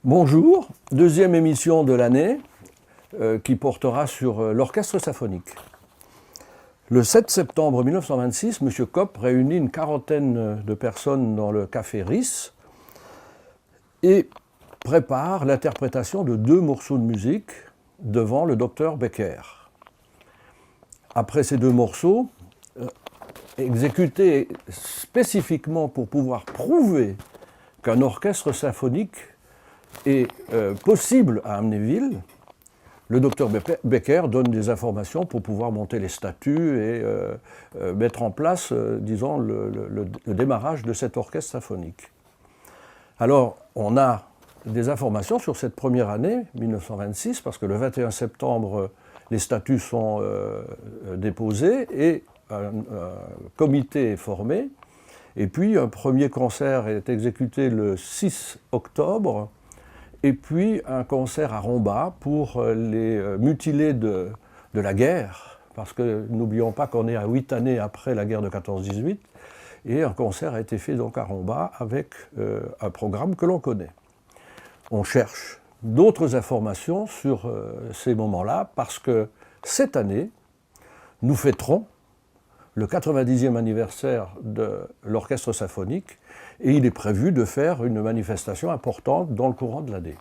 Bonjour, deuxième émission de l'année qui portera sur l'orchestre symphonique. Le 7 septembre 1926, M. Kopp réunit une quarantaine de personnes dans le café Ris et prépare l'interprétation de 2 morceaux de musique devant le docteur Becker. Après ces 2 morceaux, exécutés spécifiquement pour pouvoir prouver qu'un orchestre symphonique est possible à Amnéville, le docteur Becker donne des informations pour pouvoir monter les statuts et mettre en place, disons, le démarrage de cet orchestre symphonique. Alors, on a des informations sur cette première année, 1926, parce que le 21 septembre, les statuts sont déposés et un comité est formé. Et puis, un premier concert est exécuté le 6 octobre, et puis un concert à Romba pour les mutilés de la guerre, parce que n'oublions pas qu'on est à 8 années après la guerre de 14-18, et un concert a été fait donc à Romba avec un programme que l'on connaît. On cherche d'autres informations sur ces moments-là, parce que cette année, nous fêterons le 90e anniversaire de l'orchestre symphonique, et il est prévu de faire une manifestation importante dans le courant de l'année.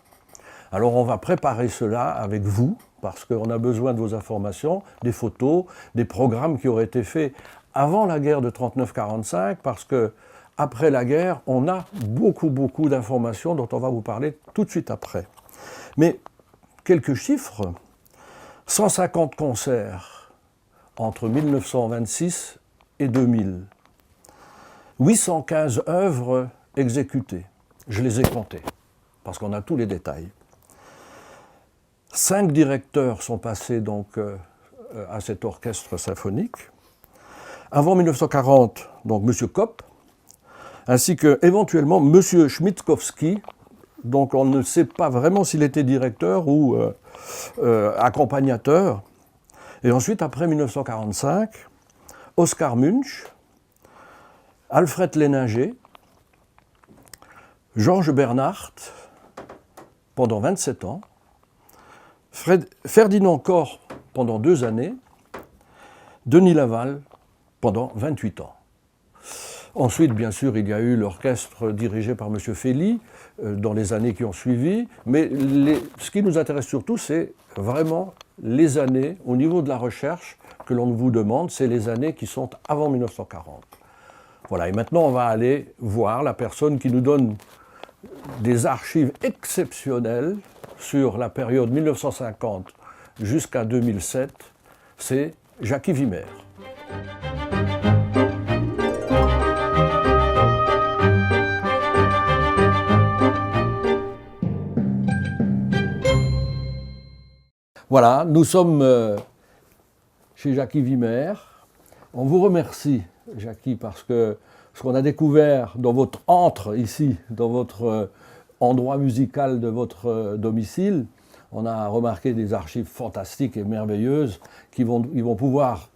Alors on va préparer cela avec vous, parce qu'on a besoin de vos informations, des photos, des programmes qui auraient été faits avant la guerre de 39-45, parce qu'après la guerre, on a beaucoup d'informations dont on va vous parler tout de suite après. Mais quelques chiffres, 150 concerts entre 1926 et 2000. 815 œuvres exécutées. Je les ai comptées, parce qu'on a tous les détails. 5 directeurs sont passés donc à cet orchestre symphonique. Avant 1940, donc M. Kopp, ainsi que éventuellement M. Schmitkowski, donc on ne sait pas vraiment s'il était directeur ou accompagnateur. Et ensuite, après 1945, Oskar Munch, Alfred Léninger, Georges Bernhardt, pendant 27 ans, Ferdinand Corr, pendant 2 années, Denis Laval, pendant 28 ans. Ensuite, bien sûr, il y a eu l'orchestre dirigé par M. Fely dans les années qui ont suivi, mais ce qui nous intéresse surtout, c'est vraiment les années, au niveau de la recherche, que l'on vous demande, c'est les années qui sont avant 1940. Voilà, et maintenant on va aller voir la personne qui nous donne des archives exceptionnelles sur la période 1950 jusqu'à 2007, c'est Jackie Wimmer. Voilà, nous sommes chez Jackie Wimmer. On vous remercie, Jackie, parce que ce qu'on a découvert dans votre antre ici, dans votre endroit musical de votre domicile, on a remarqué des archives fantastiques et merveilleuses qui vont pouvoir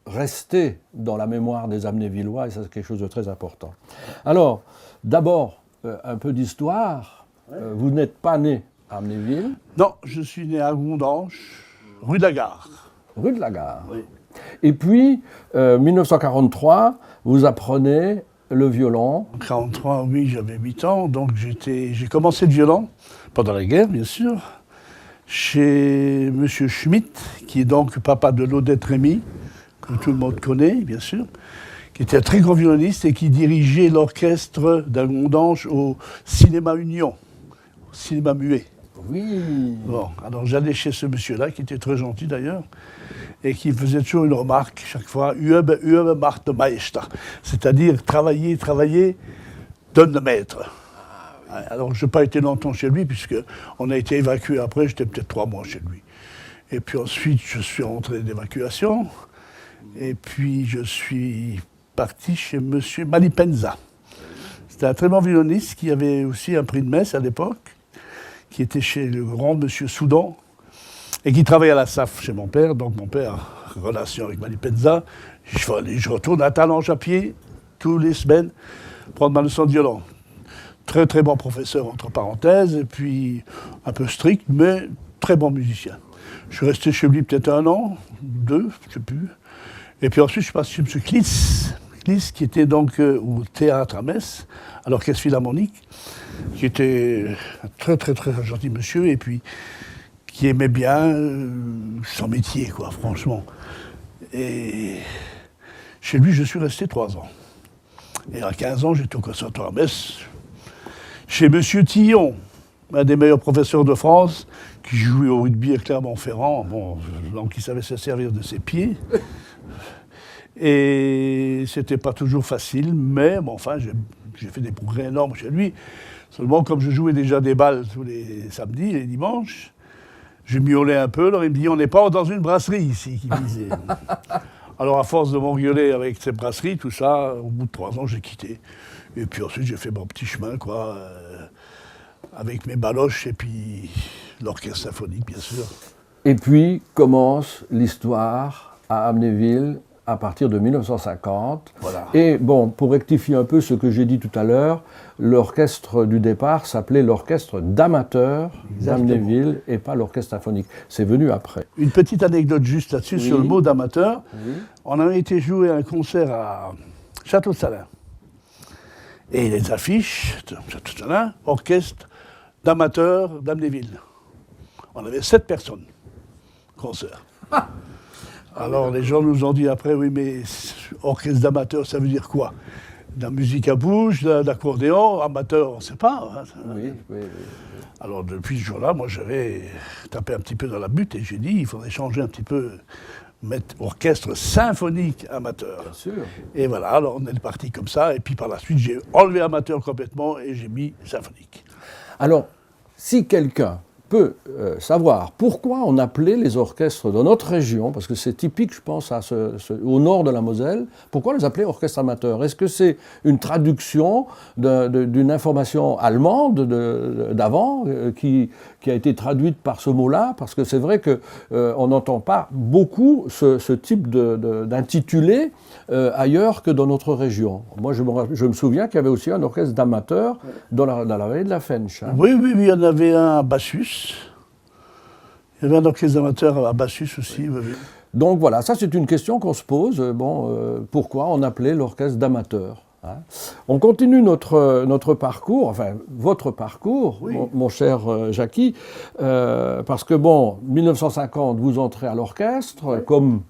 rester dans la mémoire des Amnévillois, et ça c'est quelque chose de très important. Alors, d'abord, un peu d'histoire. Vous n'êtes pas né à Amnéville? Non, je suis né à Gondanche, rue de la Gare. Rue de la Gare. Oui. Et puis, 1943, vous apprenez le violon. En 1943, oui, j'avais 8 ans, donc j'ai commencé le violon, pendant la guerre, bien sûr, chez M. Schmitt, qui est donc papa de Laudette Rémy, que tout le monde connaît, bien sûr, qui était un très grand violoniste et qui dirigeait l'orchestre d'Agondange au Cinéma Union, au cinéma muet. Oui. Bon, alors j'allais chez ce monsieur-là, qui était très gentil d'ailleurs, et qui faisait toujours une remarque chaque fois, Übe macht der Meister, c'est-à-dire travailler, donne le maître. Ah, oui. Alors je n'ai pas été longtemps chez lui, puisqu'on a été évacué après, j'étais peut-être 3 mois chez lui. Et puis ensuite, je suis rentré d'évacuation, et puis je suis parti chez monsieur Malipenza. C'était un très bon violoniste qui avait aussi un prix de Metz à l'époque, qui était chez le grand monsieur Soudan, et qui travaillait à la SAF chez mon père. Donc mon père, relation avec Malipenza, je retourne à Talange à pied, toutes les semaines, prendre ma leçon de violon. Très très bon professeur, entre parenthèses, et puis un peu strict, mais très bon musicien. Je suis resté chez lui peut-être 1 an, 2, je ne sais plus. Et puis ensuite, je suis passé chez M. Kliss, qui était donc au théâtre à Metz, à l'orchestre philharmonique, qui était un très très très gentil monsieur, et puis qui aimait bien son métier, quoi, franchement. Et chez lui, je suis resté 3 ans. Et à 15 ans, j'étais au conservatoire à Metz, chez M. Tillon, un des meilleurs professeurs de France, qui jouait au rugby à Clermont-Ferrand, bon, donc il savait se servir de ses pieds. Et c'était pas toujours facile, mais bon, enfin, j'ai fait des progrès énormes chez lui. Seulement, comme je jouais déjà des balles tous les samedis, les dimanches, je miaulais un peu, alors il me dit, on n'est pas dans une brasserie ici, qu'il me disait. Alors, à force de m'engueuler avec ces brasseries, tout ça, au bout de 3 ans, j'ai quitté. Et puis ensuite, j'ai fait mon petit chemin, quoi, avec mes baloches et puis l'orchestre symphonique, bien sûr. Et puis commence l'histoire à Amnéville à partir de 1950. Voilà. Et bon, pour rectifier un peu ce que j'ai dit tout à l'heure, l'orchestre du départ s'appelait l'orchestre d'amateurs d'Amnéville et pas l'orchestre symphonique. C'est venu après. Une petite anecdote juste là-dessus, Oui. sur le mot d'amateur. Oui. On avait été jouer un concert à Château-Salins. Et les affiches, Château-Salins, orchestre d'amateurs d'Amnéville. On avait 7 personnes, concert. Alors les gens nous ont dit après, oui, mais orchestre d'amateurs, ça veut dire quoi? De la musique à bouche, de l'accordéon, amateur, on ne sait pas. Hein. Oui, oui, oui. Alors depuis ce jour-là, moi j'avais tapé un petit peu dans la butte et j'ai dit, il faudrait changer un petit peu, mettre orchestre symphonique amateur. Bien sûr. Et voilà, alors on est parti comme ça, et puis par la suite j'ai enlevé amateur complètement et j'ai mis symphonique. Alors, si quelqu'un peut savoir pourquoi on appelait les orchestres de notre région, parce que c'est typique, je pense, au nord de la Moselle, pourquoi les appeler orchestres amateurs? Est-ce que c'est une traduction d'une information allemande d'avant qui a été traduite par ce mot-là? Parce que c'est vrai qu'on n'entend pas beaucoup ce type d'intitulé ailleurs que dans notre région. Moi, je me souviens qu'il y avait aussi un orchestre d'amateurs dans la vallée de la Fench. Hein. Oui, il y en avait un à Bassus. Il y avait un orchestre d'amateurs à Bassus aussi. Oui. Donc voilà, ça c'est une question qu'on se pose. Pourquoi on appelait l'orchestre d'amateurs? Hein. On continue notre parcours, enfin votre parcours, oui. mon cher Jackie, parce que bon, 1950, vous entrez à l'orchestre oui. Comme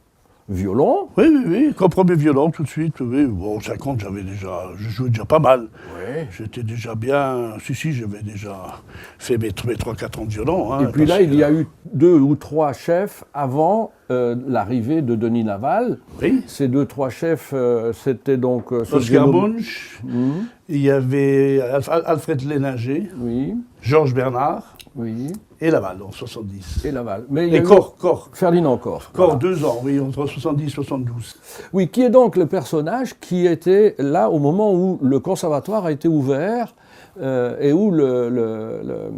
violon. Oui, comme premier violon tout de suite. Oui. Bon, 50, je jouais déjà pas mal. Oui. J'étais déjà bien. Si, j'avais déjà fait mes 3-4 ans de violon. Hein, et puis là, il y a eu 2 ou 3 chefs avant l'arrivée de Denis Laval. Oui. Ces 2-3 chefs, c'était donc... Oscar Munch, il y avait Alfred Léninger, oui. Georges Bernard, oui. Et Laval en 70. Et Laval. Mais il y a Cor. Ferdinand Cor. Cor, voilà. 2 ans, oui, entre 70 et 72. Oui, qui est donc le personnage qui était là au moment où le conservatoire a été ouvert et où le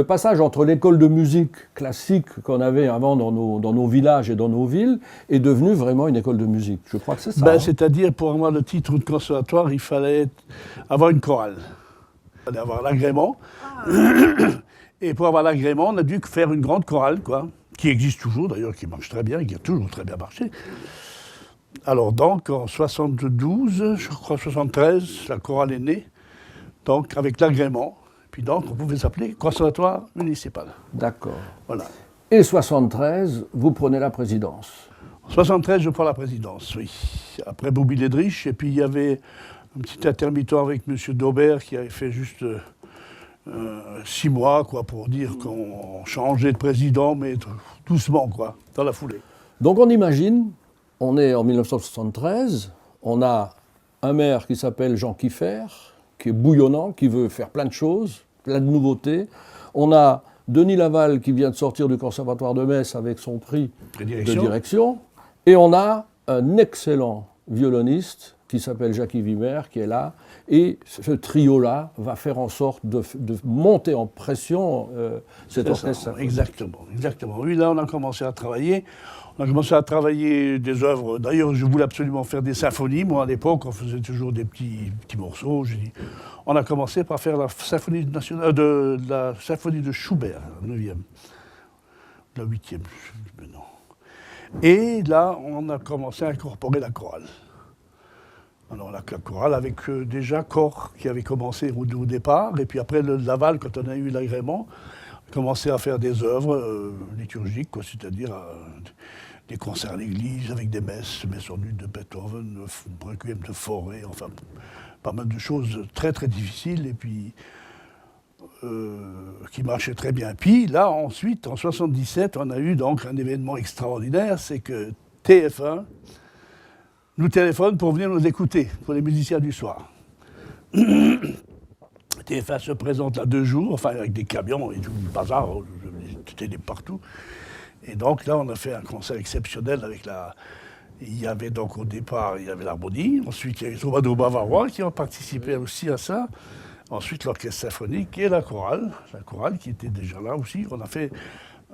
passage entre l'école de musique classique qu'on avait avant dans nos villages et dans nos villes est devenu vraiment une école de musique. Je crois que c'est ça. Ben, c'est-à-dire, pour avoir le titre de conservatoire, il fallait avoir une chorale. Il fallait avoir l'agrément. Et pour avoir l'agrément, on a dû faire une grande chorale, quoi, qui existe toujours d'ailleurs, qui marche très bien, qui a toujours très bien marché. Alors donc, en 72, je crois 73, la chorale est née, donc avec l'agrément. Puis donc, on pouvait s'appeler Conservatoire municipal. D'accord. Voilà. Et 73, vous prenez la présidence. En 73, je prends la présidence, oui. Après Bobby Ledrich, et puis il y avait un petit intermittent avec M. Daubert qui avait fait juste 6 mois, quoi, pour dire qu'on changeait de président, mais doucement, quoi, dans la foulée. Donc on imagine, on est en 1973, on a un maire qui s'appelle Jean Kieffer, qui est bouillonnant, qui veut faire plein de choses, plein de nouveautés. On a Denis Laval qui vient de sortir du Conservatoire de Metz avec son prix de direction. Et on a un excellent violoniste qui s'appelle Jackie Wimmer, qui est là, et ce trio-là va faire en sorte de monter en pression cet orchestre. Exactement, exactement. Oui, là, on a commencé à travailler. On a commencé à travailler des œuvres. D'ailleurs, je voulais absolument faire des symphonies. Moi, à l'époque, on faisait toujours des petits morceaux. On a commencé par faire la symphonie nationale la symphonie de Schubert, la 9e, la 8e, maintenant. Et là, on a commencé à incorporer la chorale. Alors la chorale avec déjà corps qui avait commencé au départ, et puis après le Laval, quand on a eu l'agrément, on a commencé à faire des œuvres liturgiques, c'est-à-dire des concerts à l'église avec des messes en ut de Beethoven, requiem de Fauré, enfin pas mal de choses très très difficiles, et puis qui marchaient très bien. Puis là, ensuite, en 1977, on a eu donc un événement extraordinaire, c'est que TF1 nous téléphone pour venir nous écouter, pour les musiciens du soir. TF1 se présente là 2 jours, enfin avec des camions et tout le bazar, tout est partout. Et donc là, on a fait un concert exceptionnel avec la... Il y avait donc au départ, il y avait l'harmonie, ensuite il y a les troubadours bavarois qui ont participé aussi à ça, ensuite l'orchestre symphonique et la chorale qui était déjà là aussi. On a fait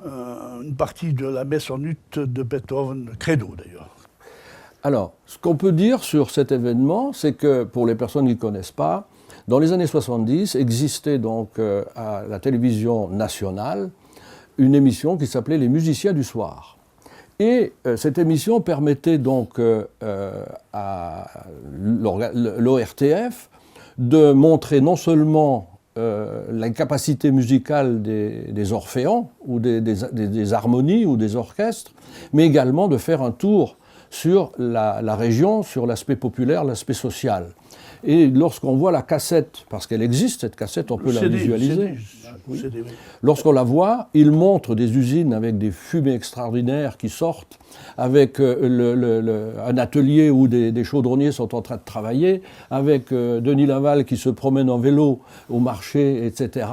une partie de la messe en ut de Beethoven, Credo d'ailleurs. Alors, ce qu'on peut dire sur cet événement, c'est que, pour les personnes qui ne connaissent pas, dans les années 70, existait donc à la télévision nationale une émission qui s'appelait Les musiciens du soir. Et cette émission permettait donc à l'ORTF de montrer non seulement la capacité musicale des orphéans, ou des harmonies, ou des orchestres, mais également de faire un tour sur la région, sur l'aspect populaire, l'aspect social. Et lorsqu'on voit la cassette, parce qu'elle existe cette cassette, on peut la visualiser. Oui. Lorsqu'on la voit, il montre des usines avec des fumées extraordinaires qui sortent, avec un atelier où des chaudronniers sont en train de travailler, avec Denis Laval qui se promène en vélo au marché, etc.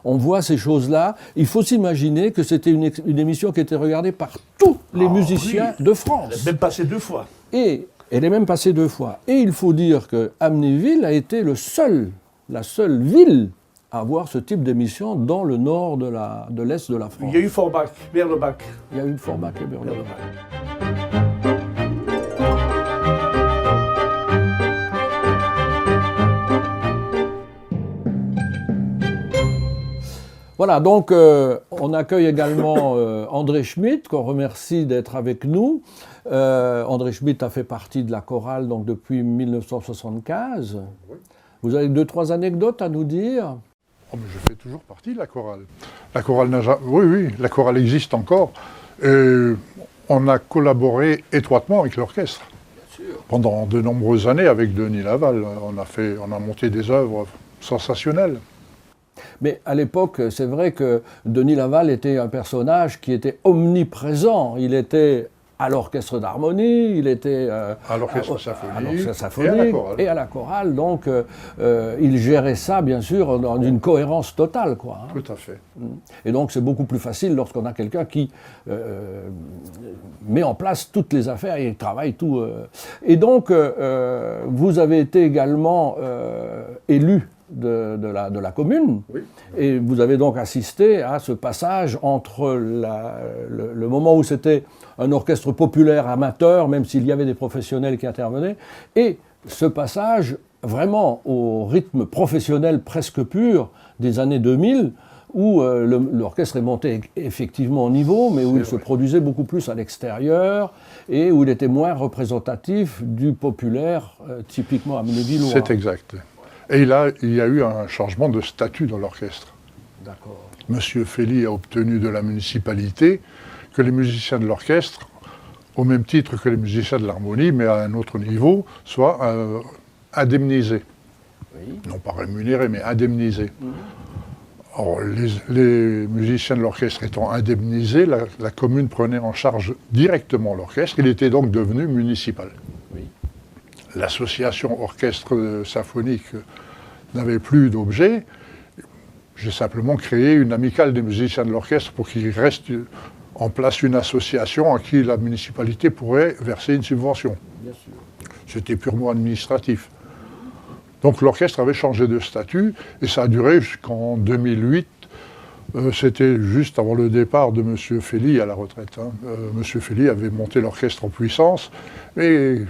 On voit ces choses-là. Il faut s'imaginer que c'était une émission qui était regardée par tous les musiciens de France. Elle est même passée 2 fois. Et elle est même passée 2 fois. Et il faut dire que Amnéville a été la seule ville à avoir ce type d'émission dans le nord de l'est de la France. Il y a eu Forbach, Berlebach. Il y a eu Forbach et Berlebach. Voilà, donc on accueille également André Schmitt, qu'on remercie d'être avec nous. André Schmitt a fait partie de la chorale donc, depuis 1975. Oui. Vous avez 2-3 anecdotes à nous dire? Oh, mais je fais toujours partie de la chorale. La chorale n'a jamais... Oui, la chorale existe encore. Et on a collaboré étroitement avec l'orchestre. Pendant de nombreuses années avec Denis Laval. On a monté des œuvres sensationnelles. Mais à l'époque, c'est vrai que Denis Laval était un personnage qui était omniprésent. Il était à l'orchestre d'harmonie, il était à l'orchestre symphonique et à la chorale. Donc, il gérait ça, bien sûr, dans une cohérence totale, quoi. Tout à fait. Et donc, c'est beaucoup plus facile lorsqu'on a quelqu'un qui met en place toutes les affaires et travaille tout. Et donc, vous avez été également élu de la commune, oui. Et vous avez donc assisté à ce passage entre le moment où c'était un orchestre populaire amateur, même s'il y avait des professionnels qui intervenaient, et ce passage vraiment au rythme professionnel presque pur des années 2000, où l'orchestre est monté effectivement au niveau, mais où il se produisait beaucoup plus à l'extérieur, et où il était moins représentatif du populaire typiquement amnévillois. C'est exact. Et il y a eu un changement de statut dans l'orchestre. D'accord. Monsieur Fely a obtenu de la municipalité que les musiciens de l'orchestre, au même titre que les musiciens de l'harmonie, mais à un autre niveau, soient indemnisés. Oui. Non pas rémunérés, mais indemnisés. Or, les musiciens de l'orchestre étant indemnisés, la commune prenait en charge directement l'orchestre. Il était donc devenu municipal. Oui. L'association orchestre symphonique n'avait plus d'objet. J'ai simplement créé une amicale des musiciens de l'orchestre pour qu'il reste en place une association à qui la municipalité pourrait verser une subvention. Bien sûr. C'était purement administratif. Donc l'orchestre avait changé de statut et ça a duré jusqu'en 2008. C'était juste avant le départ de M. Fely à la retraite. M. Fely avait monté l'orchestre en puissance et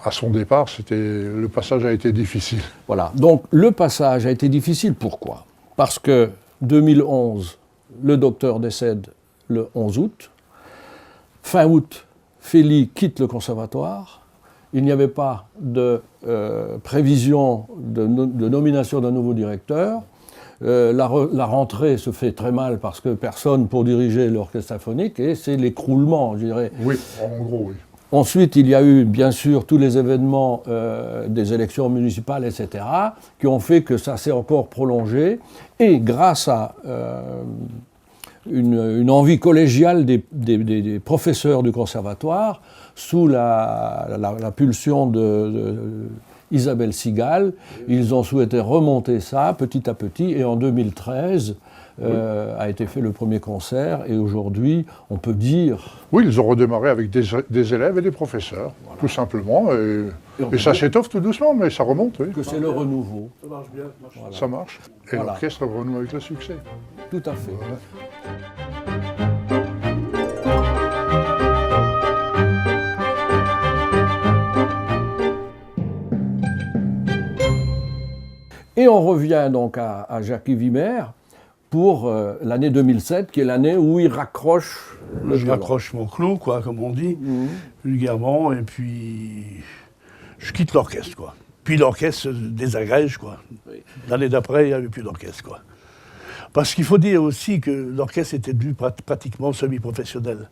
à son départ, le passage a été difficile. Voilà, donc le passage a été difficile, pourquoi? Parce que 2011, le docteur décède le 11 août. Fin août, Fely quitte le conservatoire. Il n'y avait pas de prévision de nomination d'un nouveau directeur. La rentrée se fait très mal parce que personne pour diriger l'orchestre symphonique et c'est l'écroulement, je dirais. Oui, en gros, oui. Ensuite, il y a eu, bien sûr, tous les événements des élections municipales, etc., qui ont fait que ça s'est encore prolongé. Et grâce à une envie collégiale des professeurs du conservatoire, sous la pulsion d'Isabelle Sigal, ils ont souhaité remonter ça petit à petit. Et en 2013, a été fait le premier concert. Et aujourd'hui, on peut dire... Oui, ils ont redémarré avec des élèves et des professeurs, voilà. Tout simplement. Et ça s'étoffe tout doucement, mais ça remonte. Oui. Que c'est le renouveau. Ça marche bien. Voilà. Ça marche. Et voilà. L'orchestre renoue avec le succès. Tout à fait. Voilà. Et on revient donc à Jackie Wimmer pour l'année 2007, qui est l'année où il raccroche le violon. Je raccroche mon clou, quoi, comme on dit, vulgairement, et puis je quitte l'orchestre, quoi. Puis l'orchestre se désagrège, quoi. Oui. L'année d'après, il n'y avait plus d'orchestre, quoi. Parce qu'il faut dire aussi que l'orchestre était devenu pratiquement semi-professionnel.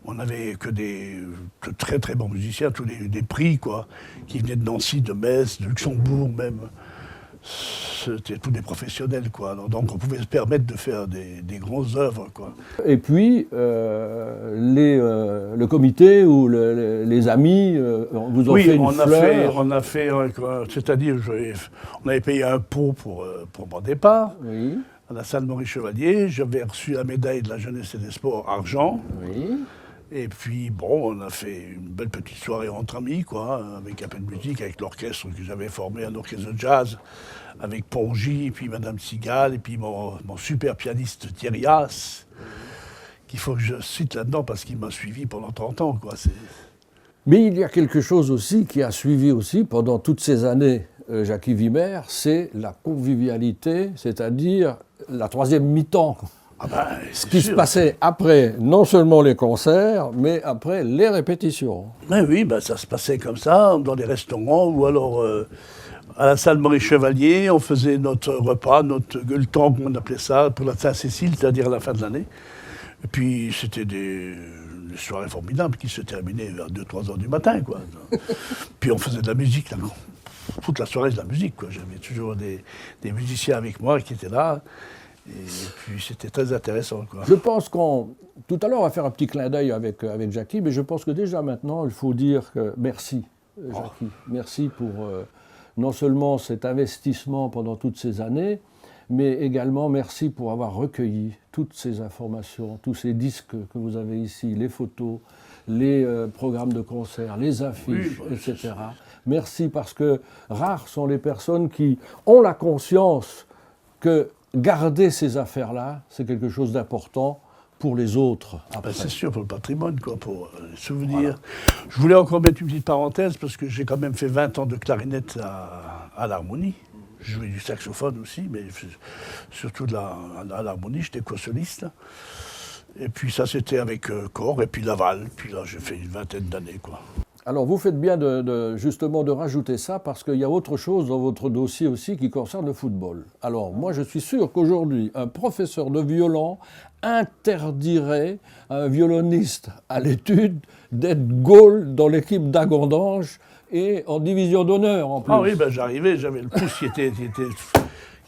On n'avait que de très très bons musiciens, tous des prix, quoi, qui venaient de Nancy, de Metz, de Luxembourg même. C'était tous des professionnels, quoi. Donc on pouvait se permettre de faire des grosses œuvres, quoi. Et puis, le comité ou les amis vous ont fait une fleur. On a fait, c'est-à-dire, on avait payé un pot pour mon départ, oui. À la salle Maurice Chevalier. J'avais reçu la médaille de la jeunesse et des sports argent. Oui. Et puis, bon, on a fait une belle petite soirée entre amis, quoi, avec un peu de musique, avec l'orchestre que j'avais formé, un orchestre de jazz, avec Pongy, et puis Madame Sigal, et puis mon super pianiste Thierry Haas, qu'il faut que je cite là-dedans parce qu'il m'a suivi pendant 30 ans, quoi. Mais il y a quelque chose aussi qui a suivi aussi pendant toutes ces années Jackie Wimmer, c'est la convivialité, c'est-à-dire la troisième mi-temps. Ah ben, ce qui se passait après, non seulement les concerts, mais après les répétitions. Ben oui, ben ça se passait comme ça, dans les restaurants, ou alors à la salle Maurice Chevalier, on faisait notre repas, notre gueuleton, comme on appelait ça, pour la Saint-Cécile, c'est-à-dire à la fin de l'année. Et puis c'était des soirées formidables qui se terminaient vers 2-3 heures du matin, quoi. Puis on faisait de la musique, là. Toute la soirée de la musique, quoi. J'avais toujours des musiciens avec moi qui étaient là. Et puis c'était très intéressant, quoi. Je pense tout à l'heure on va faire un petit clin d'œil avec Jackie, mais je pense que déjà maintenant il faut dire que merci Jackie, merci pour non seulement cet investissement pendant toutes ces années, mais également merci pour avoir recueilli toutes ces informations, tous ces disques que vous avez ici, les photos, les programmes de concert, les affiches, oui, etc. Merci parce que rares sont les personnes qui ont la conscience que garder ces affaires-là, c'est quelque chose d'important pour les autres. Ben c'est sûr, pour le patrimoine, quoi, pour les souvenirs. Voilà. Je voulais encore mettre une petite parenthèse, parce que j'ai quand même fait 20 ans de clarinette à l'harmonie. Je jouais du saxophone aussi, mais surtout à l'harmonie, j'étais co-soliste. Et puis ça, c'était avec Corps, et puis Laval. Puis là, j'ai fait une vingtaine d'années, quoi. Alors vous faites bien justement de rajouter ça parce qu'il y a autre chose dans votre dossier aussi qui concerne le football. Alors moi je suis sûr qu'aujourd'hui un professeur de violon interdirait à un violoniste à l'étude d'être goal dans l'équipe d'Agondange et en division d'honneur en plus. Ah oui, ben j'arrivais, j'avais le pouce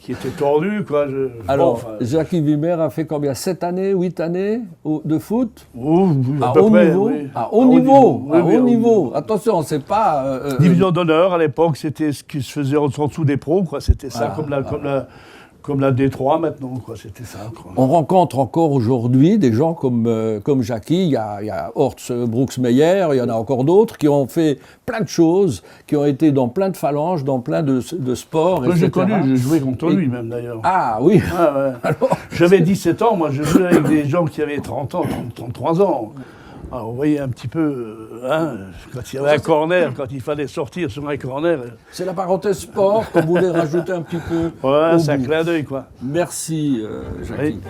qui était tordu, quoi. Alors, Jackie Wimmer a fait combien? 7 années, 8 années de foot? À haut niveau. Oui. À haut niveau. À haut niveau. Attention, c'est pas... Division d'honneur, à l'époque, c'était ce qui se faisait en dessous des pros, quoi. C'était ça, Comme la D3 maintenant, quoi, c'était ça. Quoi. On rencontre encore aujourd'hui des gens comme Jackie, il y a Horst Brooks-Meyer, il y en a encore d'autres qui ont fait plein de choses, qui ont été dans plein de phalanges, dans plein de sports, Moi, etc. j'ai connu, j'ai joué contre lui même d'ailleurs. Ah oui. Ah, ouais. Alors, J'avais 17 ans, moi je jouais avec des gens qui avaient 30 ans, 33 ans. Alors, vous voyez un petit peu, quand il y avait un corner, quand il fallait sortir sur un corner. c'est la parenthèse sport qu'on voulait rajouter un petit peu. Ouais, au c'est un bout. clin d'œil, quoi. Merci Jackie. Oui.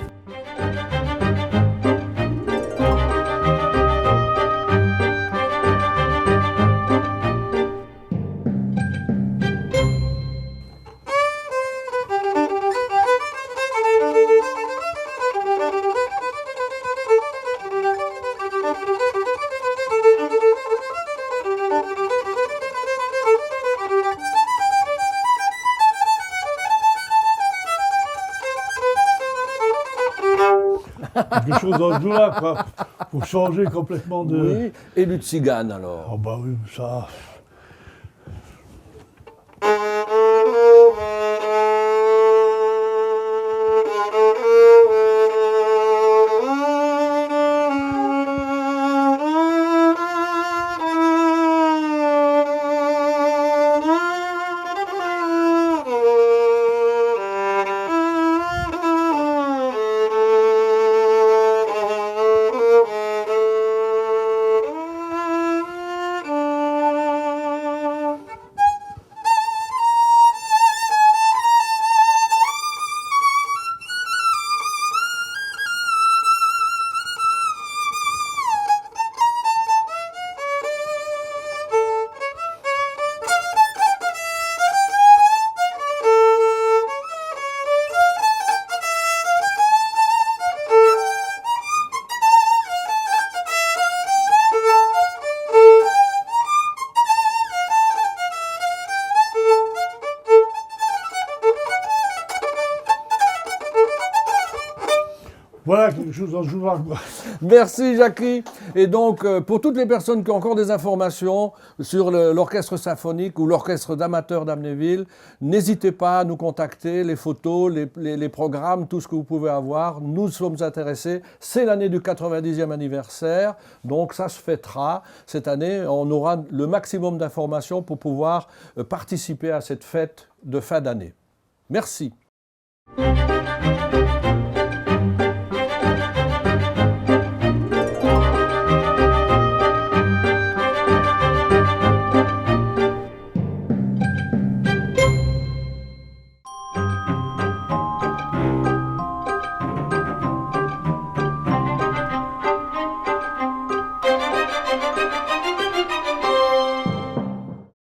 Quelque chose dans ce genre-là, quoi, pour changer complètement de... Oui. Et du tzigane alors. Oh bah oui, ça... Voilà, quelque chose dans ce genre-là, quoi. Merci Jackie. Et donc, pour toutes les personnes qui ont encore des informations sur l'orchestre symphonique ou l'orchestre d'amateurs d'Amnéville, n'hésitez pas à nous contacter, les photos, les programmes, tout ce que vous pouvez avoir. Nous sommes intéressés. C'est l'année du 90e anniversaire, donc ça se fêtera. Cette année, on aura le maximum d'informations pour pouvoir participer à cette fête de fin d'année. Merci.